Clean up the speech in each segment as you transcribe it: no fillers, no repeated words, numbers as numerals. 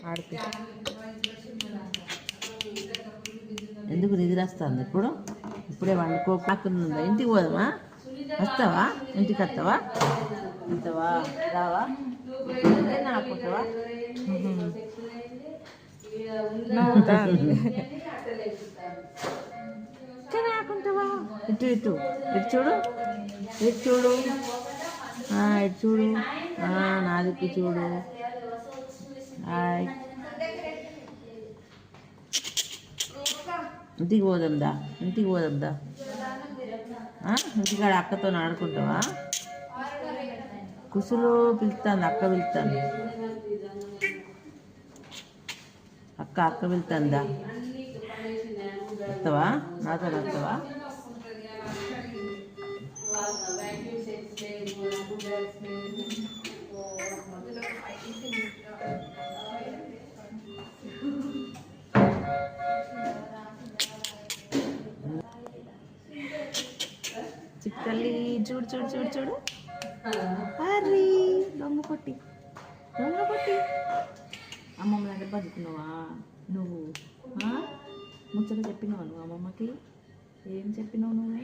ఆడిపి. ఎందుకు నిద్ర వస్తుంది ఇప్పుడు? ఇప్పుడే వండుకోకుండా ఇంటికి పోదామా? వస్తావా? ఇంటికి వస్తావా? వస్తావా? రావా? నాకుంటావా? నాకుంటావా? ఇటు ఇటు ఇటు చూడు, ఇటు చూడు, ఇటు చూడు, నాదికి చూడు. హాయ్, ఇంటికి పోదాందా? ఇంటికి పోదాందా? ఇంటికాడ అక్కతో ఆడుకుంటావా? కుసులు పిలుస్తాను, అక్క పిలుస్తాను. అక్క పిలుస్తుందా? వస్తావా? నాతో వస్తావా? చిక్కల్లి చూడు చూడు చూడు చూడు. అరే దొంగ పొట్టి, దొంగ పొట్టి. అమ్మమ్మ దగ్గర బతుకున్నావా నువ్వు? ముచ్చట చెప్పినావు నువ్వు అమ్మమ్మకి? ఏం చెప్పినావు నువ్వు?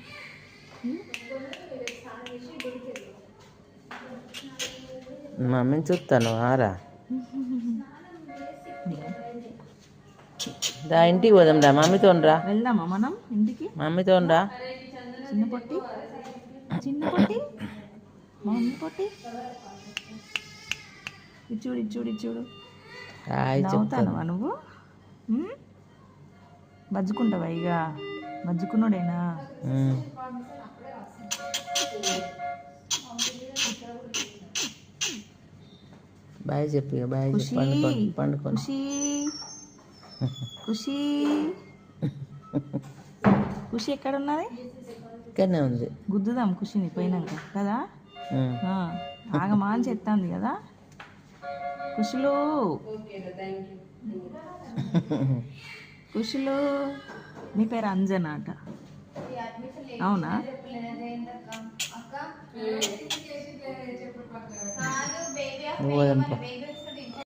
మమ్మీని చూస్తాను ఆరా. రా ఇంటికి పోదాం రా, మమ్మీతో రా. వెళ్దామా మనం ఇంటికి? మమ్మీతో రా. చిన్న పొట్టి, చిన్న పొట్టి, మమ్మీ పొట్టి. ఇచ్చుడు ఇచ్చుడు ఇచ్చుడు. చదువుతానవా నువ్వు? బజ్జుకుంటావా? ఇక బజ్జుకున్నాడేనా? బాయ్ చెప్పి, బాయ్ పండుకో. ఖుషి, ఖుషి ఎక్కడ ఉన్నది? ఇక్కడనే ఉంది. గుద్దుదాం ఖుషిని పోయినాక కదా. ఆగమా అని చెప్తాంది కదా ఖుషులు. ఖుషులు, నీ పేరు అంజనా అట, అవునా? పోదాం.